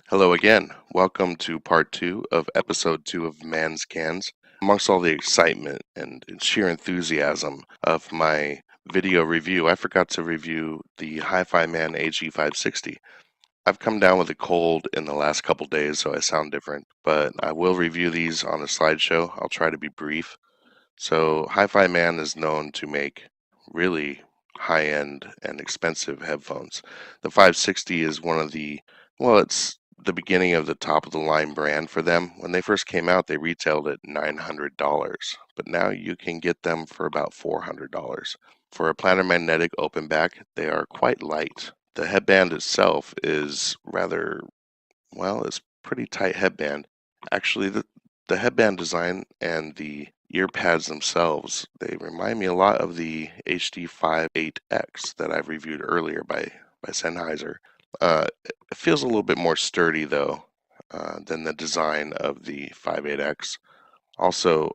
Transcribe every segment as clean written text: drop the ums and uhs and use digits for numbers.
Hello again. Welcome to part 2 of episode 2 of Mann's Cans. Amongst all the excitement and sheer enthusiasm of my video review, I forgot to review the HifiMan HE-560. I've come down with a cold in the last couple days, so I sound different, but I will review these on a slideshow. I'll try to be brief. So HifiMan is known to make really high-end and expensive headphones. The 560 is one of the, well, it's the beginning of the top of the line brand for them. When they first came out, they retailed at $900, but now you can get them for about $400. For a planar magnetic open back, they are quite light. The headband itself is rather, well, it's pretty tight headband. Actually, the headband design and the ear pads themselves, they remind me a lot of the HD58X that I've reviewed earlier by Sennheiser. It feels a little bit more sturdy though than the design of the 58X. Also,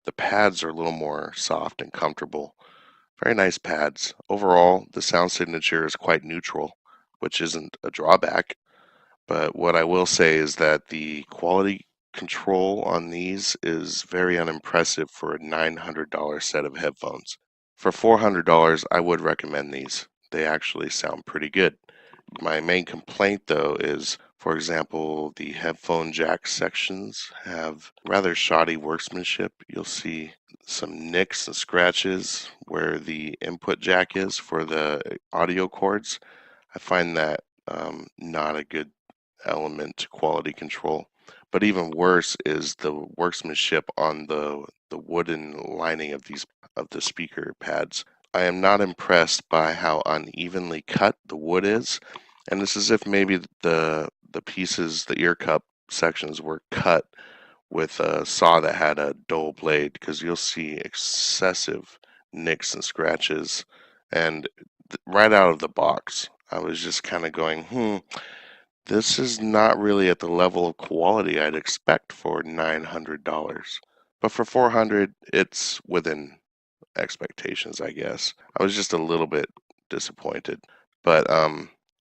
the pads are a little more soft and comfortable. Very nice pads. Overall, the sound signature is quite neutral, which isn't a drawback. But what I will say is that the quality control on these is very unimpressive for a $900 set of headphones. For $400, I would recommend these. They actually sound pretty good. My main complaint though is, for example, the headphone jack sections have rather shoddy workmanship. You'll see some nicks and scratches where the input jack is for the audio cords. I find that not a good element to quality control. But even worse is the workmanship on the wooden lining of the speaker pads. I am not impressed by how unevenly cut the wood is, and it's as if maybe the pieces, the ear cup sections were cut with a saw that had a dull blade, because you'll see excessive nicks and scratches. And right out of the box, I was just kind of going, this is not really at the level of quality I'd expect for $900. But for $400, it's within expectations, I guess. I was just a little bit disappointed. But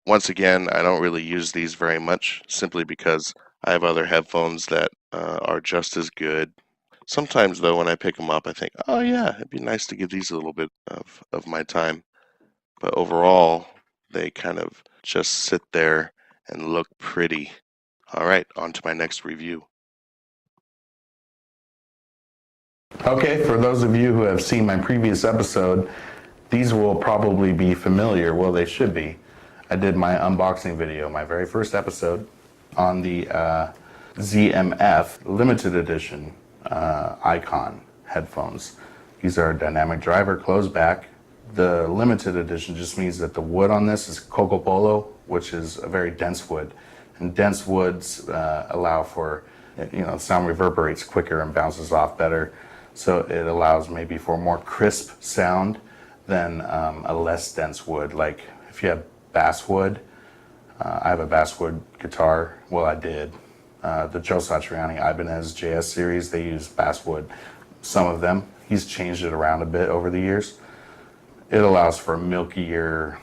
once again, I don't really use these very much, simply because I have other headphones that are just as good. Sometimes, though, when I pick them up, I think, oh yeah, it'd be nice to give these a little bit of my time. But overall, they kind of just sit there and look pretty. All right, on to my next review. Okay, for those of you who have seen my previous episode, these will probably be familiar. Well, they should be. I did my unboxing video, my very first episode, on the ZMF limited edition Eikon headphones. These are dynamic driver closed back. The limited edition just means that the wood on this is coco polo, which is a very dense wood. And dense woods allow for, sound reverberates quicker and bounces off better. So it allows maybe for more crisp sound than a less dense wood. Like if you have basswood, I have a basswood guitar. Well, I did. The Joe Satriani Ibanez JS series, they use basswood. Some of them. He's changed it around a bit over the years. It allows for a milkier,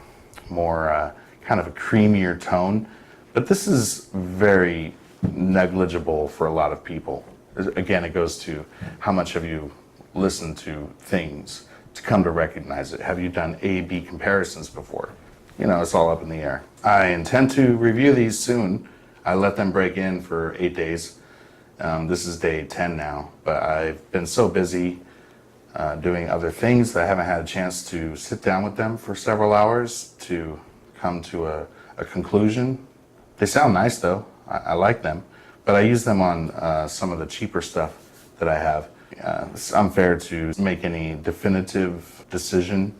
more kind of a creamier tone. But this is very negligible for a lot of people. Again, it goes to how much have you listened to things to come to recognize it. Have you done A-B comparisons before? It's all up in the air. I intend to review these soon. I let them break in for 8 days. This is day 10 now, but I've been so busy doing other things that I haven't had a chance to sit down with them for several hours to come to a conclusion. They sound nice though. I like them, but I use them on some of the cheaper stuff that I have. It's unfair to make any definitive decision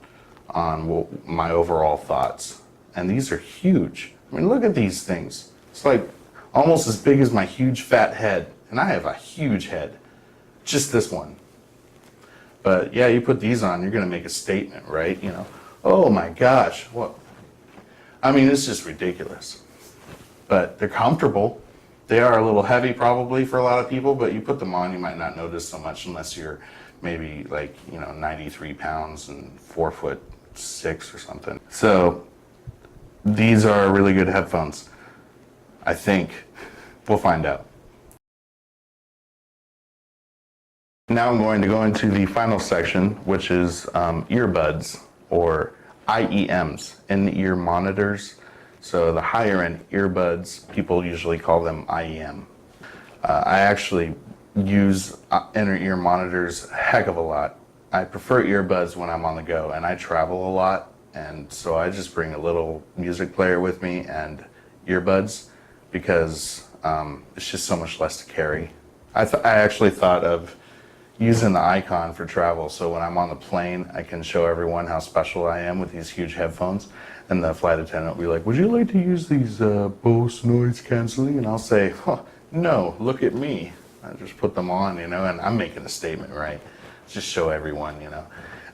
on my overall thoughts. And these are huge. I mean, look at these things. It's like almost as big as my huge fat head. And I have a huge head. Just this one. But yeah, you put these on, you're going to make a statement, right? Oh my gosh, what? I mean, it's just ridiculous. But they're comfortable. They are a little heavy probably for a lot of people, but you put them on, you might not notice so much unless you're maybe 93 pounds and 4'6" or something. So these are really good headphones. I think. We'll find out. Now I'm going to go into the final section, which is earbuds, or IEMs, in-ear monitors. So the higher end earbuds, people usually call them IEM. I actually use inner ear monitors a heck of a lot. I prefer earbuds when I'm on the go, and I travel a lot, and so I just bring a little music player with me and earbuds because it's just so much less to carry. I actually thought of using the Eikon for travel, so when I'm on the plane, I can show everyone how special I am with these huge headphones, and the flight attendant will be like, "Would you like to use these Bose noise canceling?" And I'll say, "No, look at me." I just put them on, and I'm making a statement, right? Just show everyone,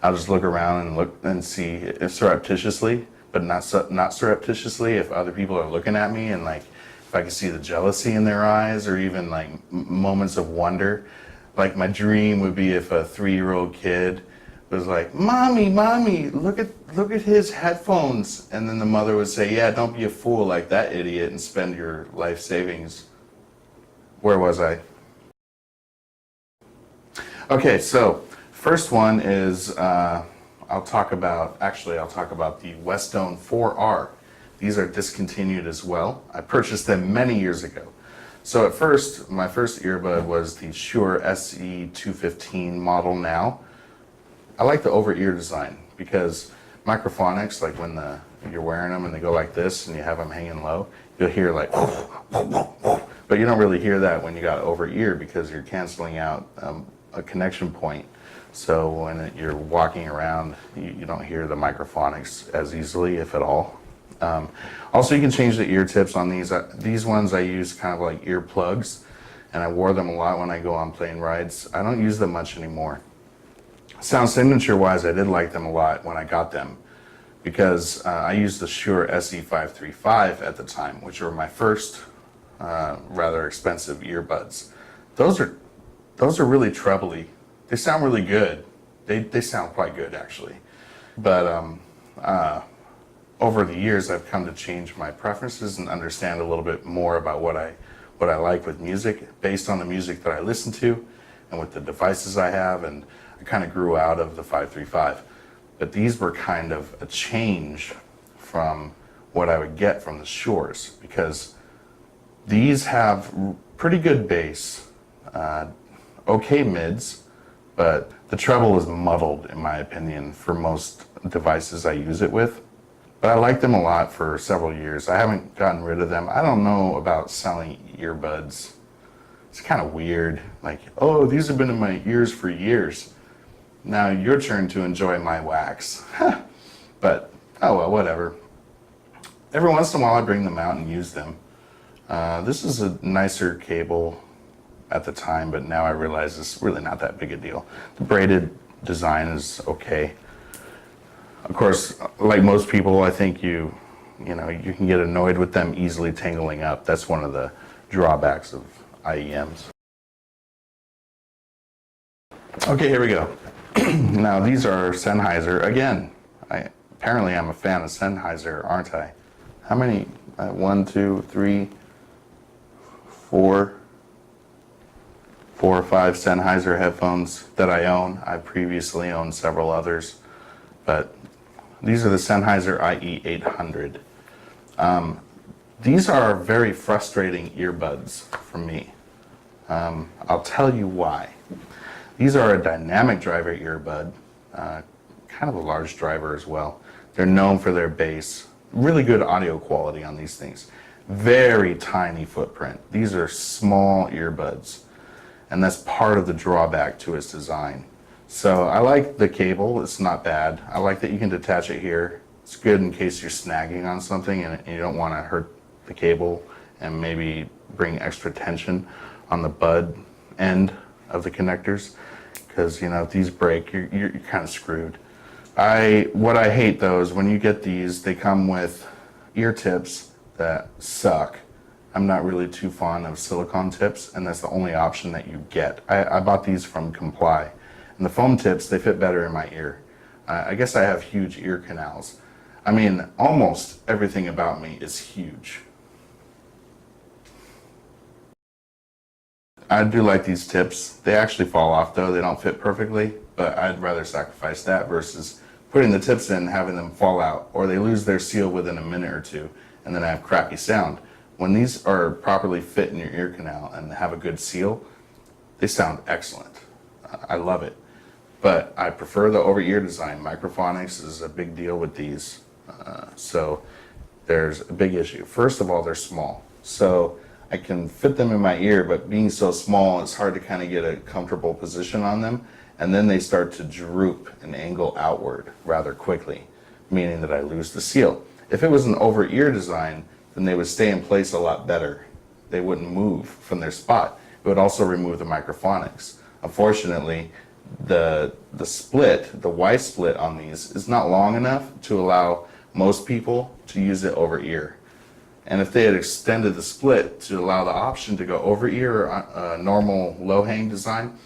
I'll just look around and see if surreptitiously, but not surreptitiously, if other people are looking at me, and like if I can see the jealousy in their eyes, or even like moments of wonder. Like my dream would be if a 3-year-old kid was like, "Mommy, look at his headphones," and then the mother would say, "Yeah, don't be a fool like that idiot and spend your life savings." Where was I? Okay, so first one is I'll talk about the Westone 4R. These are discontinued as well. I purchased them many years ago. So at first, my first earbud was the Shure SE215 model now. I like the over-ear design because microphonics, like when you're wearing them and they go like this and you have them hanging low, you'll hear like, but you don't really hear that when you got over-ear because you're canceling out a connection point. So when you're walking around, you don't hear the microphonics as easily, if at all. Also, you can change the ear tips on these. These ones I use kind of like ear plugs, and I wore them a lot when I go on plane rides. I don't use them much anymore. Sound signature wise, I did like them a lot when I got them because I used the Shure HE-560 at the time, which were my first rather expensive earbuds. Those are really trebly. They sound really good. They sound quite good actually, but over the years, I've come to change my preferences and understand a little bit more about what I like with music based on the music that I listen to and with the devices I have, and I kind of grew out of the 535. But these were kind of a change from what I would get from the Shures because these have pretty good bass, okay mids, but the treble is muddled in my opinion for most devices I use it with. But I liked them a lot for several years. I haven't gotten rid of them. I don't know about selling earbuds. It's kind of weird. Like, "Oh, these have been in my ears for years. Now your turn to enjoy my wax." But, oh well, whatever. Every once in a while I bring them out and use them. This is a nicer cable at the time, but now I realize it's really not that big a deal. The braided design is okay. Of course, like most people, I think you can get annoyed with them easily tangling up. That's one of the drawbacks of IEMs. Okay, here we go. Now these are Sennheiser. Again, apparently I'm a fan of Sennheiser, aren't I? How many? 1, 2, 3, 4 or 5 Sennheiser headphones that I own. I previously owned several others, but these are the Sennheiser IE800. These are very frustrating earbuds for me. I'll tell you why. These are a dynamic driver earbud, kind of a large driver as well. They're known for their bass. Really good audio quality on these things. Very tiny footprint. These are small earbuds, and that's part of the drawback to its design. So I like the cable, it's not bad. I like that you can detach it here. It's good in case you're snagging on something and you don't want to hurt the cable and maybe bring extra tension on the bud end of the connectors. Because if these break, you're kind of screwed. What I hate though is when you get these, they come with ear tips that suck. I'm not really too fond of silicone tips, and that's the only option that you get. I bought these from Comply. And the foam tips, they fit better in my ear. I guess I have huge ear canals. I mean, almost everything about me is huge. I do like these tips. They actually fall off though. They don't fit perfectly, but I'd rather sacrifice that versus putting the tips in and having them fall out, or they lose their seal within a minute or two and then I have crappy sound. When these are properly fit in your ear canal and have a good seal, they sound excellent. I love it. But I prefer the over-ear design. Microphonics is a big deal with these. So there's a big issue. First of all, they're small. So I can fit them in my ear, but being so small, it's hard to kind of get a comfortable position on them. And then they start to droop and angle outward rather quickly, meaning that I lose the seal. If it was an over-ear design, then they would stay in place a lot better. They wouldn't move from their spot. It would also remove the microphonics. Unfortunately, the split, the Y split on these is not long enough to allow most people to use it over ear. And if they had extended the split to allow the option to go over ear or a normal low hang design,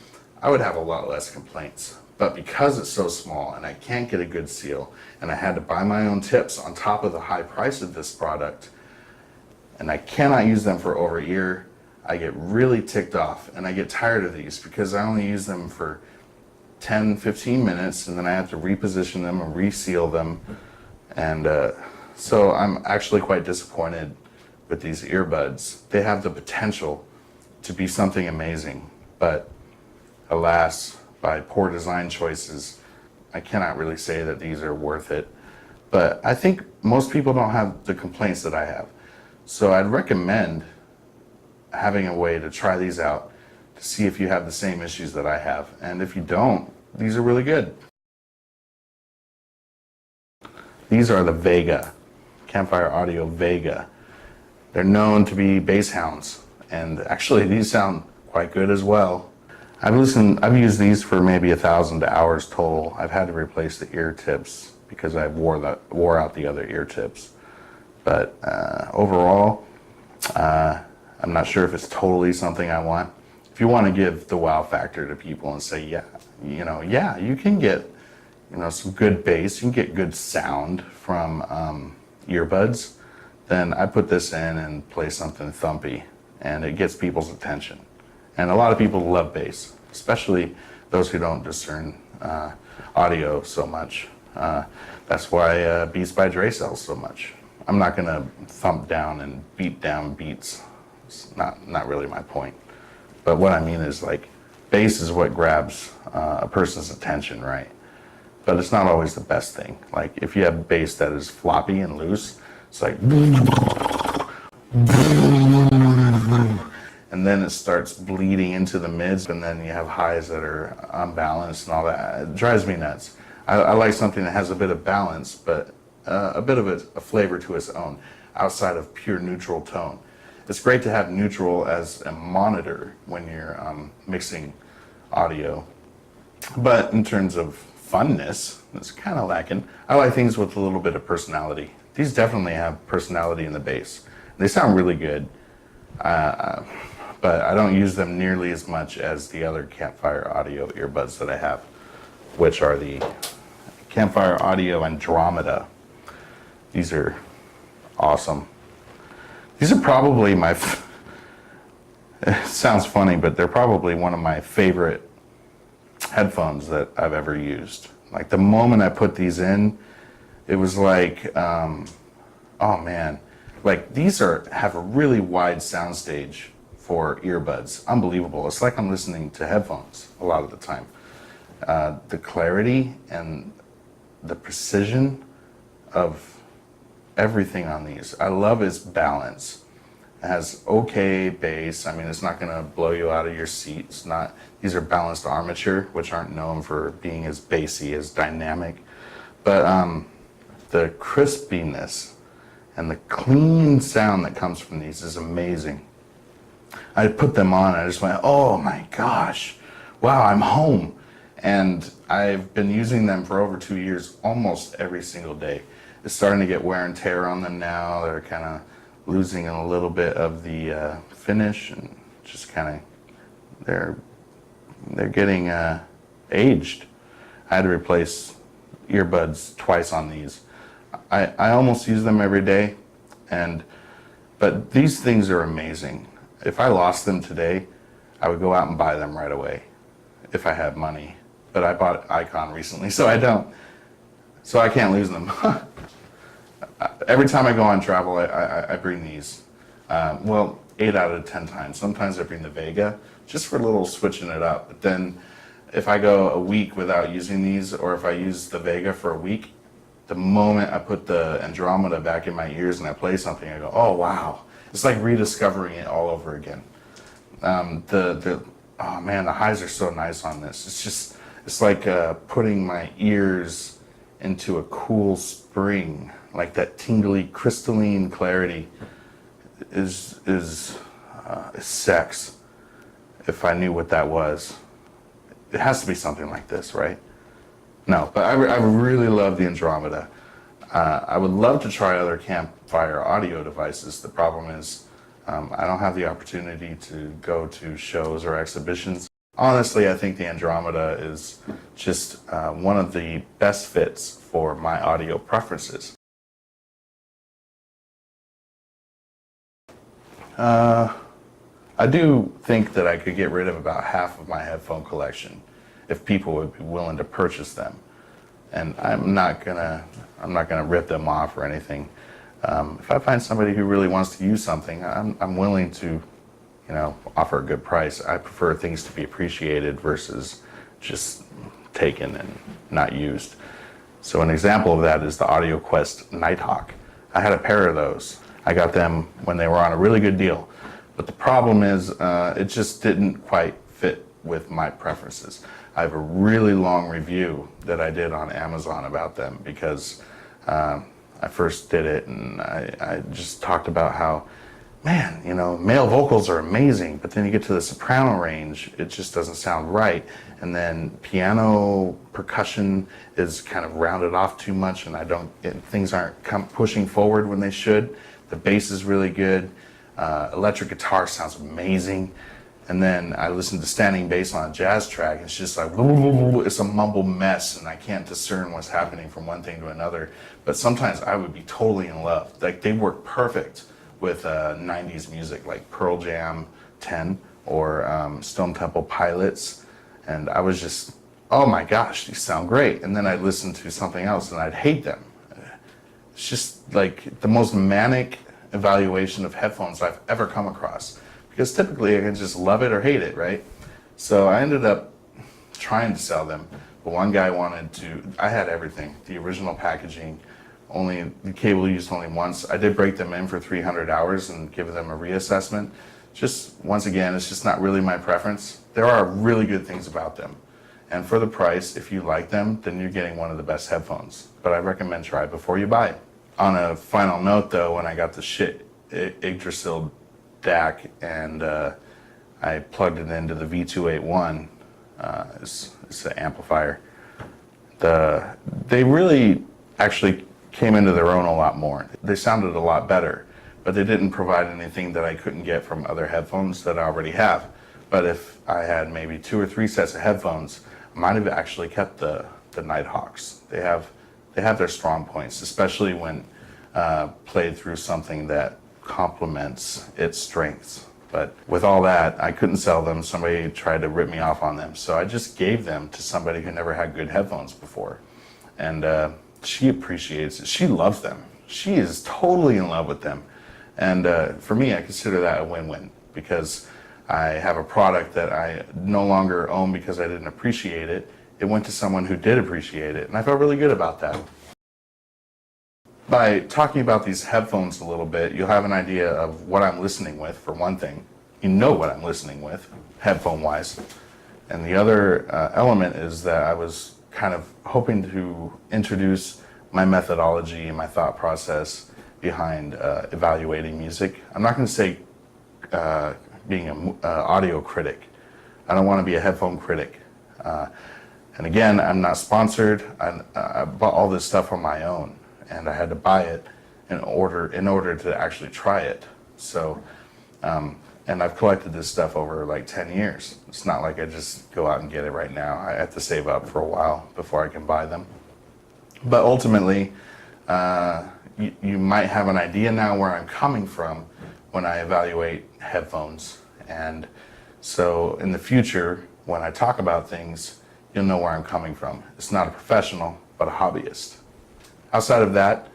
I would have a lot less complaints. But because it's so small and I can't get a good seal, and I had to buy my own tips on top of the high price of this product, and I cannot use them for over ear, I get really ticked off and I get tired of these because I only use them for 10, 15 minutes and then I have to reposition them and reseal them. And so I'm actually quite disappointed with these earbuds. They have the potential to be something amazing, but alas, by poor design choices, I cannot really say that these are worth it. But I think most people don't have the complaints that I have. So I'd recommend having a way to try these out to see if you have the same issues that I have. And if you don't, these are really good. These are the Vega, Campfire Audio Vega. They're known to be bass hounds, and actually these sound quite good as well. I've used these for maybe 1,000 hours total. I've had to replace the ear tips because I wore out the other ear tips. But overall, I'm not sure if it's totally something I want. If you want to give the wow factor to people and say, yeah, you can get, some good bass, you can get good sound from earbuds, then I put this in and play something thumpy, and it gets people's attention. And a lot of people love bass, especially those who don't discern audio so much. That's why Beats by Dre sells so much. I'm not going to thump down and beat down beats. It's not really my point. But what I mean is, like, bass is what grabs a person's attention, right? But it's not always the best thing. Like, if you have bass that is floppy and loose, it's like, and then it starts bleeding into the mids, and then you have highs that are unbalanced and all that. It drives me nuts. I like something that has a bit of balance, but a bit of a flavor to its own, outside of pure neutral tone. It's great to have neutral as a monitor when you're mixing audio, but in terms of funness, it's kind of lacking. I like things with a little bit of personality. These definitely have personality in the bass. They sound really good, but I don't use them nearly as much as the other Campfire Audio earbuds that I have, which are the Campfire Audio Andromeda. These are awesome. These are probably it sounds funny, but they're probably one of my favorite headphones that I've ever used. Like, the moment I put these in, it was like, oh man, like, these have a really wide soundstage for earbuds. Unbelievable. It's like I'm listening to headphones a lot of the time. The clarity and the precision of everything on these. I love its balance. It has okay bass. I mean, it's not gonna blow you out of your seat. These are balanced armature, which aren't known for being as bassy, as dynamic. But the crispiness and the clean sound that comes from these is amazing. I put them on and I just went, oh my gosh, wow, I'm home. And I've been using them for over 2 years, almost every single day. It's starting to get wear and tear on them now. They're kind of losing a little bit of the finish, and just kind of, they're getting aged. I had to replace earbuds twice on these. I almost use them every day, but these things are amazing. If I lost them today, I would go out and buy them right away if I had money. But I bought Eikon recently, so I don't. So I can't lose them. Every time I go on travel, I bring these. Well, 8 out of 10 times. Sometimes I bring the Vega, just for a little switching it up. But then if I go a week without using these, or if I use the Vega for a week, the moment I put the Andromeda back in my ears and I play something, I go, oh wow. It's like rediscovering it all over again. Oh man, the highs are so nice on this. It's like putting my ears into a cool spring, like that tingly, crystalline clarity is sex, if I knew what that was. It has to be something like this, right? No, but I really love the Andromeda. I would love to try other Campfire audio devices. The problem is I don't have the opportunity to go to shows or exhibitions. Honestly, I think the Andromeda is just one of the best fits for my audio preferences. I do think that I could get rid of about half of my headphone collection if people would be willing to purchase them. And I'm not gonna rip them off or anything. If I find somebody who really wants to use something, I'm willing to, offer a good price. I prefer things to be appreciated versus just taken and not used. So an example of that is the AudioQuest NightHawk. I had a pair of those. I got them when they were on a really good deal. But the problem is it just didn't quite fit with my preferences. I have a really long review that I did on Amazon about them because I first did it and I just talked about how, man, male vocals are amazing, but then you get to the soprano range, it just doesn't sound right. And then piano percussion is kind of rounded off too much and things aren't pushing forward when they should. The bass is really good. Electric guitar sounds amazing. And then I listen to standing bass on a jazz track. It's just like, it's a mumble mess and I can't discern what's happening from one thing to another. But sometimes I would be totally in love. Like they work perfect with 90s music like Pearl Jam 10 or Stone Temple Pilots. And I was just, oh my gosh, these sound great. And then I'd listen to something else and I'd hate them. It's just like the most manic evaluation of headphones I've ever come across. Because typically I can just love it or hate it, right? So I ended up trying to sell them, but one guy I had everything, the original packaging, only the cable used only once. I did break them in for 300 hours and give them a reassessment. Just, once again, it's just not really my preference. There are really good things about them. And for the price, if you like them, then you're getting one of the best headphones. But I recommend try it before you buy it. On a final note though, when I got the shit Yggdrasil DAC and I plugged it into the V281, it's an amplifier. They really actually came into their own a lot more. They sounded a lot better, but they didn't provide anything that I couldn't get from other headphones that I already have. But if I had maybe 2 or 3 sets of headphones, I might have actually kept the NightHawks. They have their strong points, especially when played through something that complements its strengths. But with all that, I couldn't sell them. Somebody tried to rip me off on them. So I just gave them to somebody who never had good headphones before. And she appreciates it. She loves them. She is totally in love with them. And for me, I consider that a win-win because I have a product that I no longer own because I didn't appreciate it. It went to someone who did appreciate it. And I felt really good about that. By talking about these headphones a little bit, you'll have an idea of what I'm listening with, for one thing. You know what I'm listening with, headphone-wise. And the other element is that I was kind of hoping to introduce my methodology and my thought process behind evaluating music. I'm not going to say being an audio critic. I don't want to be a headphone critic. And again, I'm not sponsored. I bought all this stuff on my own. And I had to buy it in order to actually try it. So, and I've collected this stuff over like 10 years. It's not like I just go out and get it right now. I have to save up for a while before I can buy them. But ultimately, you might have an idea now where I'm coming from when I evaluate headphones. And So in the future, when I talk about things, you'll know where I'm coming from. It's not a professional, but a hobbyist. Outside of that,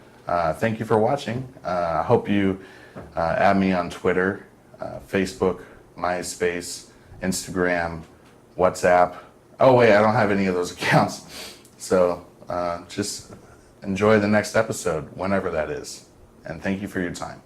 thank you for watching. I hope you add me on Twitter, Facebook, MySpace, Instagram, WhatsApp. Oh wait, I don't have any of those accounts. So just enjoy the next episode, whenever that is. And thank you for your time.